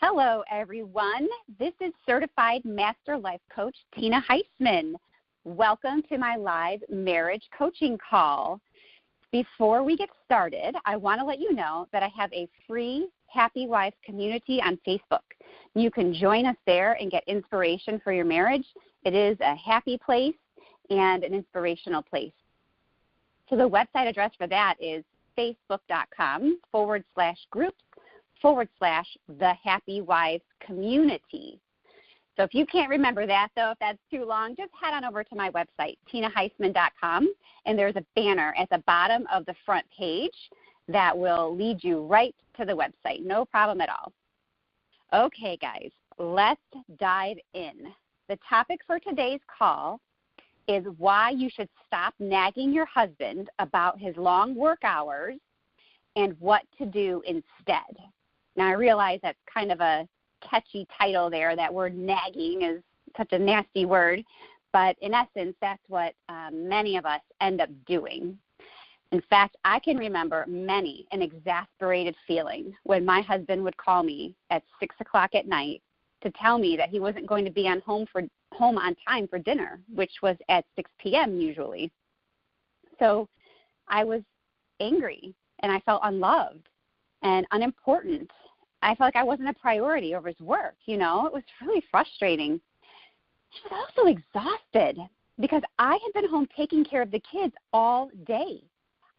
Hello, everyone. This is Certified Master Life Coach Tina Heisman. Welcome to my live marriage coaching call. Before we get started, I want to let you know that I have a free Happy Wives community on Facebook. You can join us there and get inspiration for your marriage. It is a happy place and an inspirational place. So the website address for that is facebook.com/groups/The Happy Wives Community. So if you can't remember that, though, if that's too long, just head on over to my website, tinaheisman.com, and there's a banner at the bottom of the front page that will lead you right to the website. No problem at all. Okay, guys, let's dive in. The topic for today's call is why you should stop nagging your husband about his long work hours and what to do instead. Now, I realize that's kind of a catchy title there. That word nagging is such a nasty word, but in essence, that's what many of us end up doing. In fact, I can remember many an exasperated feeling when my husband would call me at 6 o'clock at night to tell me that he wasn't going to be home on time for dinner, which was at 6 p.m. usually. So I was angry, and I felt unloved and unimportant. I felt like I wasn't a priority over his work, It was really frustrating. I was also exhausted because I had been home taking care of the kids all day.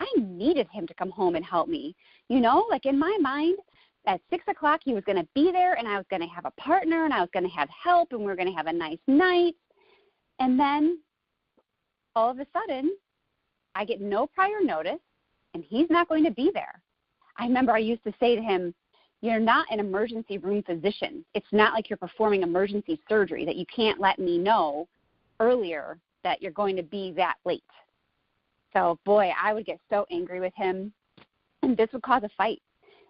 I needed him to come home and help me. Like in my mind, at 6 o'clock, he was going to be there, and I was going to have a partner, and I was going to have help, and we were going to have a nice night. And then all of a sudden, I get no prior notice, and he's not going to be there. I remember I used to say to him, "You're not an emergency room physician. It's not like you're performing emergency surgery that you can't let me know earlier that you're going to be that late." So, boy, I would get so angry with him, and this would cause a fight.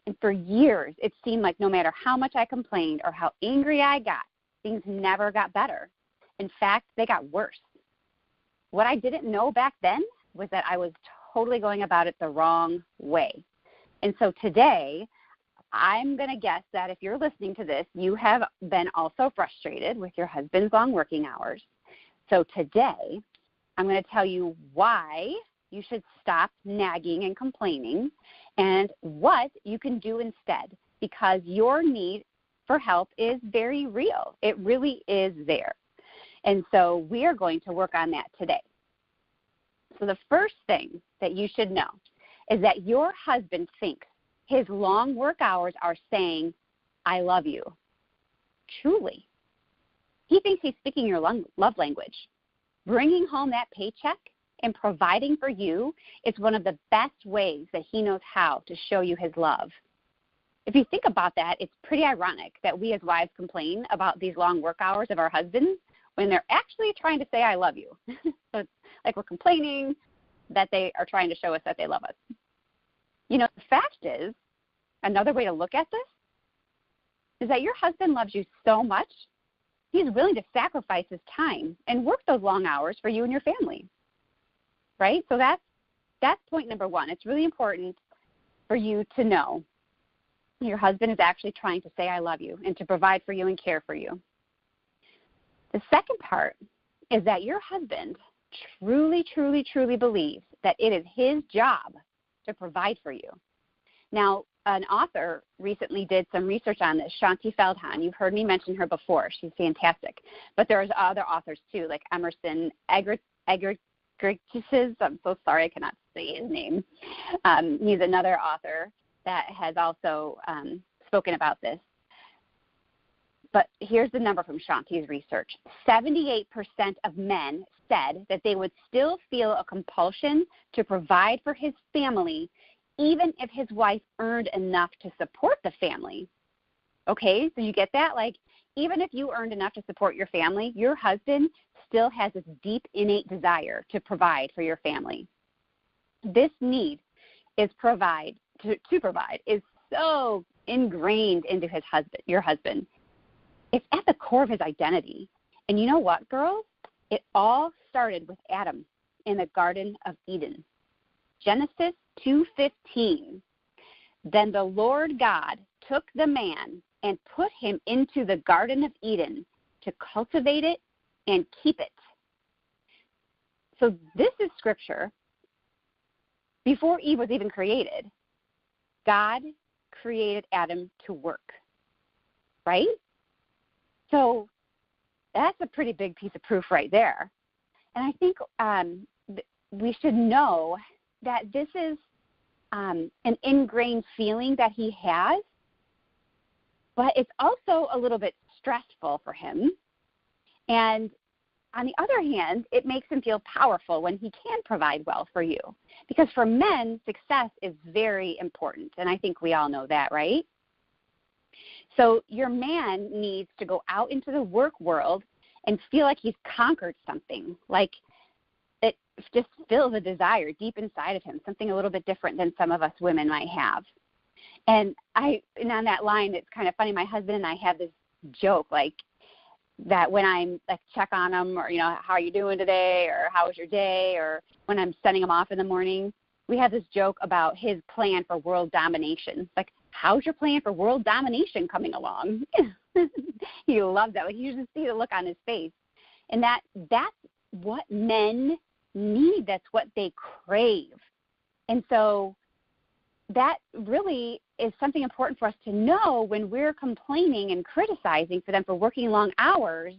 And for years, it seemed like no matter how much I complained or how angry I got, things never got better. In fact, they got worse. What I didn't know back then was that I was totally going about it the wrong way. And so today, I'm going to guess that if you're listening to this, you have been also frustrated with your husband's long working hours. So today, I'm going to tell you why you should stop nagging and complaining and what you can do instead, because your need for help is very real. It really is there. And so we are going to work on that today. So the first thing that you should know is that your husband thinks his long work hours are saying, "I love you." Truly. He thinks he's speaking your love language. Bringing home that paycheck and providing for you is one of the best ways that he knows how to show you his love. If you think about that, it's pretty ironic that we as wives complain about these long work hours of our husbands when they're actually trying to say, "I love you." So it's like we're complaining that they are trying to show us that they love us. The fact is, another way to look at this is that your husband loves you so much, he's willing to sacrifice his time and work those long hours for you and your family, right? So that's point number one. It's really important for you to know your husband is actually trying to say, "I love you," and to provide for you and care for you. The second part is that your husband truly, truly, truly believes that it is his job to provide for you. Now, an author recently did some research on this, Shaunti Feldhahn. You've heard me mention her before. She's fantastic. But there's other authors, too, like Emerson Eggerichs. I'm so sorry I cannot say his name. He's another author that has also spoken about this. But here's the number from Shaunti's research. 78% of men said that they would still feel a compulsion to provide for his family even if his wife earned enough to support the family. Okay, so you get that? Like, even if you earned enough to support your family, your husband still has this deep, innate desire to provide for your family. This need is to provide is so ingrained into your husband. It's at the core of his identity. And you know what, girls? It all started with Adam in the Garden of Eden. Genesis 2:15. Then the Lord God took the man and put him into the Garden of Eden to cultivate it and keep it. So this is scripture. Before Eve was even created, God created Adam to work, right? So that's a pretty big piece of proof right there. And I think we should know that this is an ingrained feeling that he has, but it's also a little bit stressful for him. And on the other hand, it makes him feel powerful when he can provide well for you. Because for men, success is very important, and I think we all know that, right? So your man needs to go out into the work world and feel like he's conquered something, like it just fills a desire deep inside of him, something a little bit different than some of us women might have. And on that line, it's kind of funny. My husband and I have this joke, like that when I'm like check on him, or how are you doing today, or how was your day, or when I'm sending him off in the morning, we have this joke about his plan for world domination. Like, how's your plan for world domination coming along? He loves that. Like, you just see the look on his face, and that's what men need. That's what they crave, and so that really is something important for us to know when we're complaining and criticizing for them for working long hours.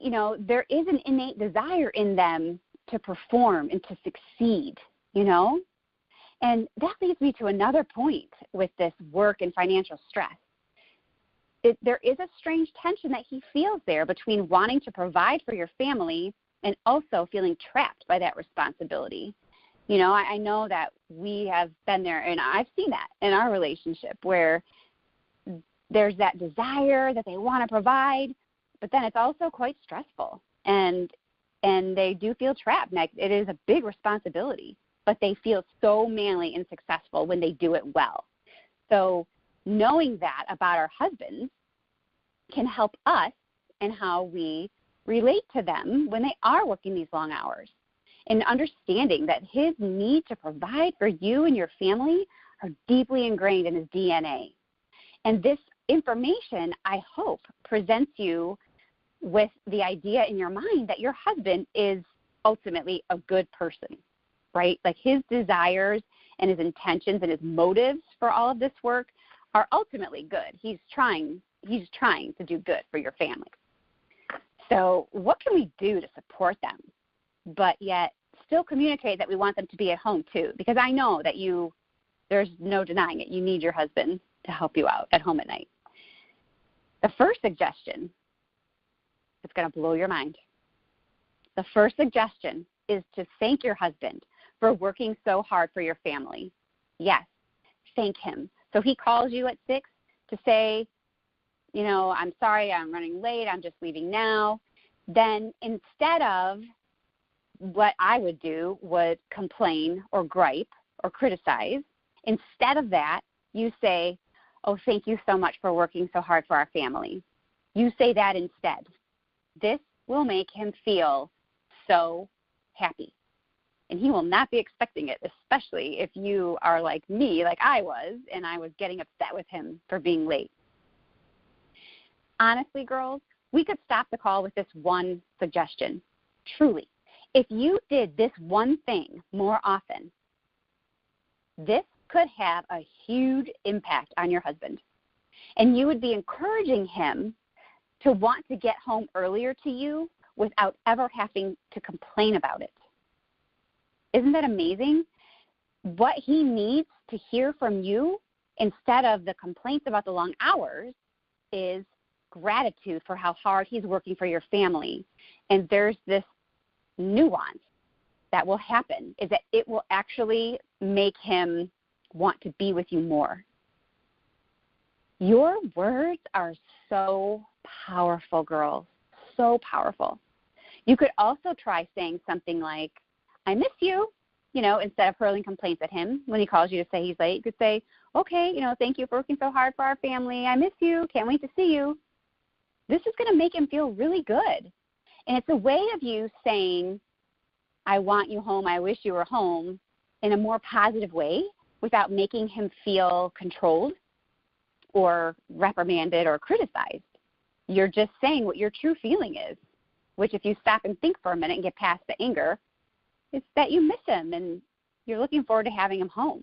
There is an innate desire in them to perform and to succeed, And that leads me to another point with this work and financial stress. There is a strange tension that he feels there between wanting to provide for your family and also feeling trapped by that responsibility. I know that we have been there, and I've seen that in our relationship where there's that desire that they want to provide, but then it's also quite stressful, and they do feel trapped. It is a big responsibility, but they feel so manly and successful when they do it well. So knowing that about our husbands can help us in how we relate to them when they are working these long hours. And understanding that his need to provide for you and your family are deeply ingrained in his DNA. And this information, I hope, presents you with the idea in your mind that your husband is ultimately a good person, right? Like his desires and his intentions and his motives for all of this work are ultimately good. He's trying to do good for your family. So what can we do to support them, but yet still communicate that we want them to be at home too? Because I know that there's no denying it. You need your husband to help you out at home at night. The first suggestion, it's going to blow your mind. The first suggestion is to thank your husband for working so hard for your family. Yes, thank him. So he calls you at 6 to say, I'm sorry, I'm running late, I'm just leaving now. Then instead of what I would do would complain or gripe or criticize, instead of that, you say, oh, thank you so much for working so hard for our family. You say that instead. This will make him feel so happy. And he will not be expecting it, especially if you are like me, like I was, and I was getting upset with him for being late. Honestly, girls, we could stop the call with this one suggestion. Truly, if you did this one thing more often, this could have a huge impact on your husband. And you would be encouraging him to want to get home earlier to you without ever having to complain about it. Isn't that amazing? What he needs to hear from you instead of the complaints about the long hours is gratitude for how hard he's working for your family. And there's this nuance that will happen, is that it will actually make him want to be with you more. Your words are so powerful, girls, so powerful. You could also try saying something like, I miss you, instead of hurling complaints at him when he calls you to say he's late. You could say, okay, thank you for working so hard for our family. I miss you. Can't wait to see you. This is going to make him feel really good. And it's a way of you saying, I want you home, I wish you were home, in a more positive way without making him feel controlled. or reprimanded or criticized. You're just saying what your true feeling is, which if you stop and think for a minute and get past the anger, it's that you miss him and you're looking forward to having him home.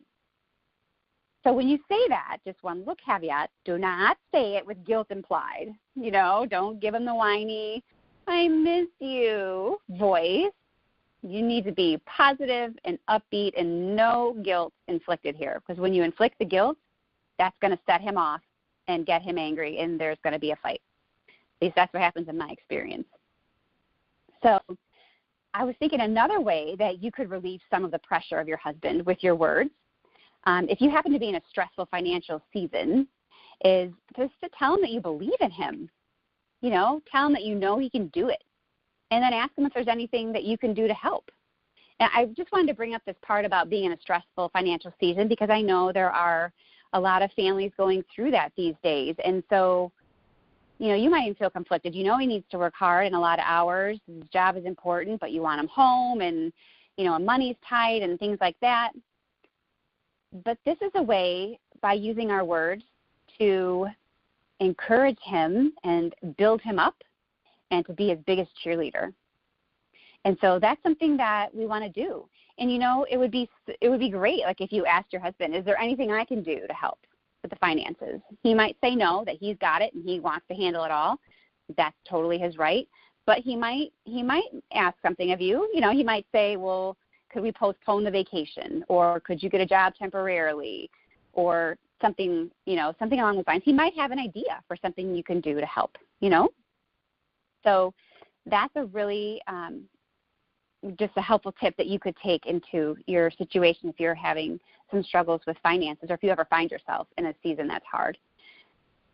So when you say that, just one little caveat, do not say it with guilt implied. Don't give him the whiny, I miss you voice. You need to be positive and upbeat and no guilt inflicted here, because when you inflict the guilt, that's going to set him off and get him angry, and there's going to be a fight. At least that's what happens in my experience. So I was thinking another way that you could relieve some of the pressure of your husband with your words, if you happen to be in a stressful financial season, is just to tell him that you believe in him. Tell him that he can do it. And then ask him if there's anything that you can do to help. And I just wanted to bring up this part about being in a stressful financial season because I know there are a lot of families going through that these days. And so, you might even feel conflicted. He needs to work hard and a lot of hours. His job is important, but you want him home and, and money's tight and things like that. But this is a way, by using our words, to encourage him and build him up and to be his biggest cheerleader. And so that's something that we want to do. And, it would be great, like if you asked your husband, is there anything I can do to help with the finances? He might say no, that he's got it and he wants to handle it all. That's totally his right. But he might ask something of you. He might say, well, could we postpone the vacation? Or could you get a job temporarily? Or something along those lines. He might have an idea for something you can do to help, So that's a really just a helpful tip that you could take into your situation if you're having some struggles with finances, or if you ever find yourself in a season that's hard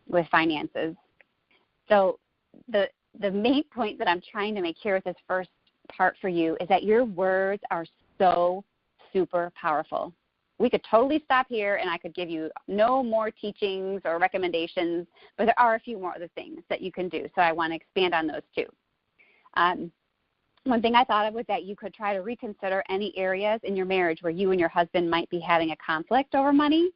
with finances. So the main point that I'm trying to make here with this first part for you is that your words are so super powerful. We could totally stop here and I could give you no more teachings or recommendations, but there are a few more other things that you can do. So I want to expand on those too. One thing I thought of was that you could try to reconsider any areas in your marriage where you and your husband might be having a conflict over money.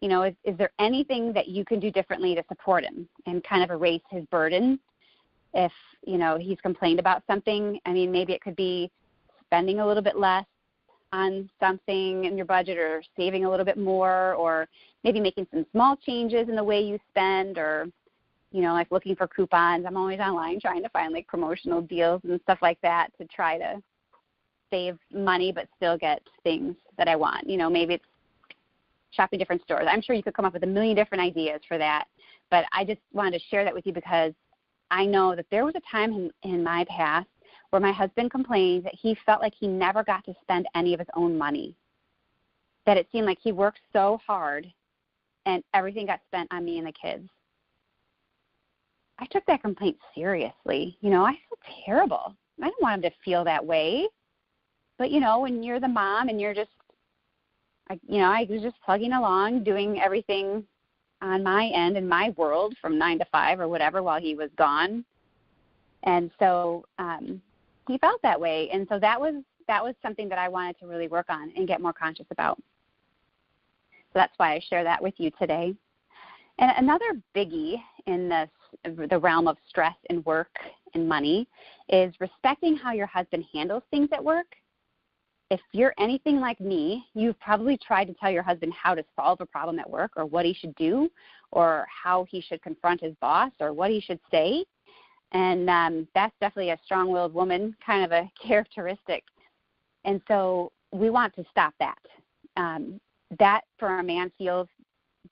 Is there anything that you can do differently to support him and kind of erase his burden if, he's complained about something? I mean, maybe it could be spending a little bit less on something in your budget, or saving a little bit more, or maybe making some small changes in the way you spend, or, like looking for coupons. I'm always online trying to find like promotional deals and stuff like that to try to save money but still get things that I want. Maybe it's shopping different stores. I'm sure you could come up with a million different ideas for that, but I just wanted to share that with you because I know that there was a time in my past where my husband complained that he felt like he never got to spend any of his own money, that it seemed like he worked so hard and everything got spent on me and the kids. I took that complaint seriously. I feel terrible. I don't want him to feel that way. But, when you're the mom and you're just, I was just plugging along, doing everything on my end in my world from 9 to 5 or whatever while he was gone. And so he felt that way. And so that was something that I wanted to really work on and get more conscious about. So that's why I share that with you today. And another biggie in the realm of stress and work and money is respecting how your husband handles things at work. If you're anything like me, you've probably tried to tell your husband how to solve a problem at work, or what he should do, or how he should confront his boss, or what he should say. And that's definitely a strong-willed woman kind of a characteristic. And so we want to stop that. That, for a man, feels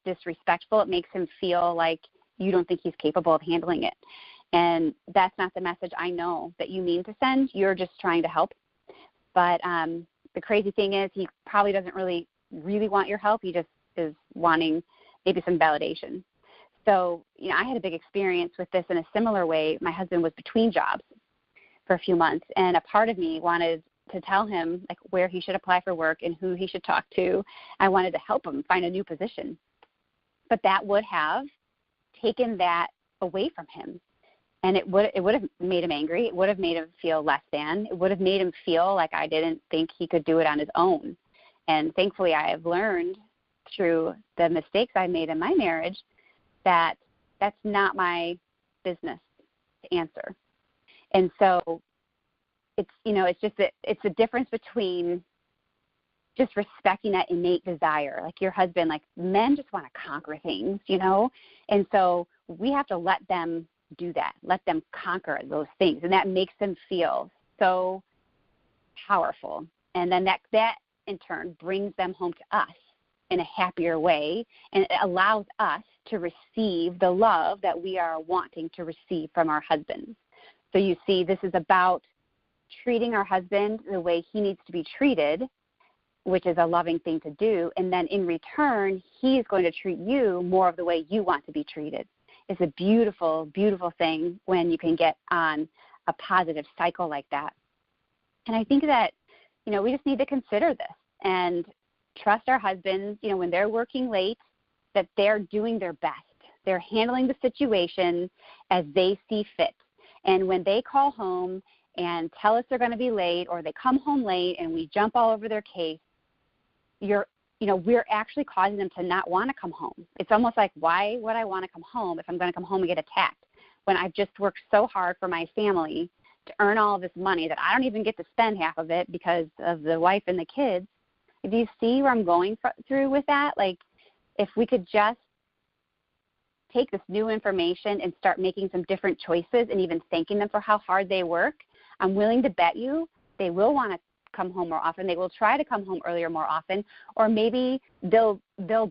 disrespectful. It makes him feel like you don't think he's capable of handling it. And that's not the message I know that you mean to send. You're just trying to help. But the crazy thing is he probably doesn't really want your help. He just is wanting maybe some validation. So, I had a big experience with this in a similar way. My husband was between jobs for a few months, and a part of me wanted to tell him like where he should apply for work and who he should talk to. I wanted to help him find a new position. But that would have taken that away from him. And it would have made him angry. It would have made him feel less than. It would have made him feel like I didn't think he could do it on his own. And thankfully I have learned through the mistakes I made in my marriage that that's not my business to answer. And so it's, it's just that it's a difference between just respecting that innate desire. Like your husband, like men just want to conquer things, and so we have to let them do that, let them conquer those things, and that makes them feel so powerful. And then that in turn brings them home to us in a happier way, and it allows us to receive the love that we are wanting to receive from our husbands. So you see, this is about treating our husband the way he needs to be treated, which is a loving thing to do, and then in return, he's going to treat you more of the way you want to be treated. It's a beautiful, beautiful thing when you can get on a positive cycle like that. And I think that, we just need to consider this and trust our husbands, when they're working late, that they're doing their best. They're handling the situation as they see fit. And when they call home and tell us they're going to be late, or they come home late and we jump all over their case, we're actually causing them to not want to come home. It's almost like, why would I want to come home if I'm going to come home and get attacked when I've just worked so hard for my family to earn all of this money that I don't even get to spend half of it because of the wife and the kids? Do you see where I'm going through with that? Like, if we could just take this new information and start making some different choices and even thanking them for how hard they work, I'm willing to bet you they will want to come home more often. They will try to come home earlier more often, or maybe they'll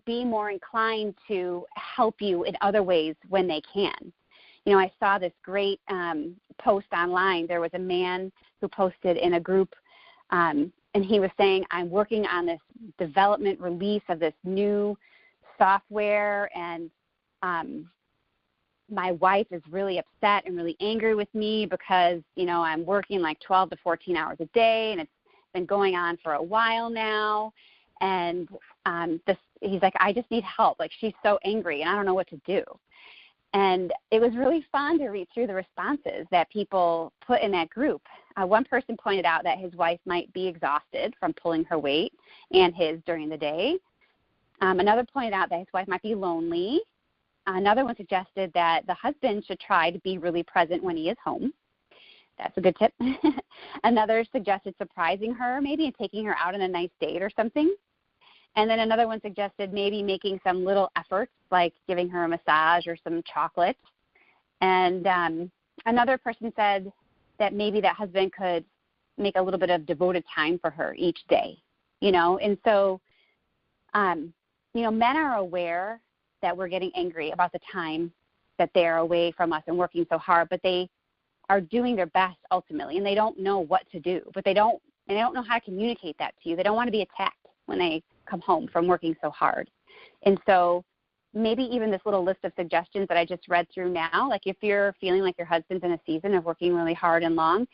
be more inclined to help you in other ways when they can. I saw this great post online. There was a man who posted in a group, and he was saying, I'm working on this development release of this new software, and my wife is really upset and really angry with me because, I'm working like 12 to 14 hours a day, and it's been going on for a while now. And he's like, I just need help. Like, she's so angry, and I don't know what to do. And it was really fun to read through the responses that people put in that group. One person pointed out that his wife might be exhausted from pulling her weight and his during the day. Another pointed out that his wife might be lonely. Another one suggested that the husband should try to be really present when he is home. That's a good tip. Another suggested surprising her maybe and taking her out on a nice date or something. And then another one suggested maybe making some little efforts, like giving her a massage or some chocolate. And another person said that maybe that husband could make a little bit of devoted time for her each day, And so, men are aware that we're getting angry about the time that they're away from us and working so hard, but they are doing their best ultimately, and they don't know what to do, but they don't know how to communicate that to you. They don't want to be attacked when they come home from working so hard. And so maybe even this little list of suggestions that I just read through now, like if you're feeling like your husband's in a season of working really hard and long,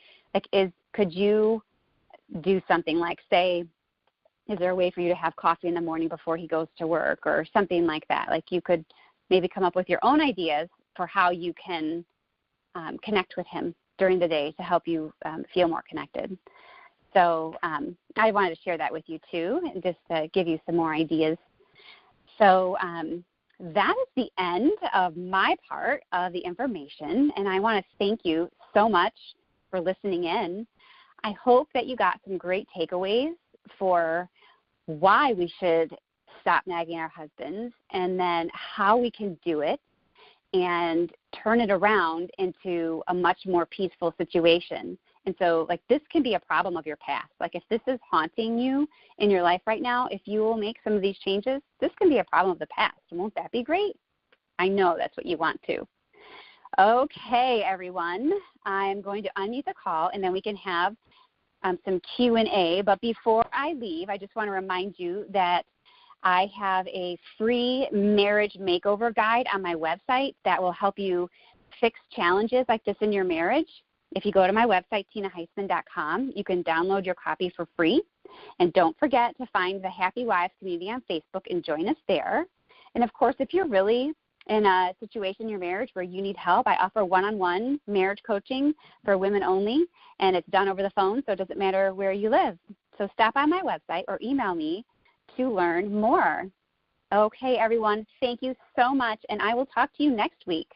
could you do something like, say, is there a way for you to have coffee in the morning before he goes to work, or something like that? Like, you could maybe come up with your own ideas for how you can connect with him during the day to help you feel more connected. So I wanted to share that with you too, and just to give you some more ideas. So that is the end of my part of the information, and I want to thank you so much for listening in. I hope that you got some great takeaways for why we should stop nagging our husbands, and then how we can do it and turn it around into a much more peaceful situation. And so, this can be a problem of your past. If this is haunting you in your life right now, if you will make some of these changes, this can be a problem of the past. Won't that be great? I know that's what you want to. Okay, everyone. I'm going to unmute the call, and then we can have some Q&A. But before I leave, I just want to remind you that I have a free marriage makeover guide on my website that will help you fix challenges like this in your marriage. If you go to my website, tinaheisman.com, you can download your copy for free. And don't forget to find the Happy Wives community on Facebook and join us there. And, of course, if you're really in a situation in your marriage where you need help, I offer one-on-one marriage coaching for women only, and it's done over the phone, so it doesn't matter where you live. So stop by my website or email me to learn more. Okay, everyone, thank you so much, and I will talk to you next week.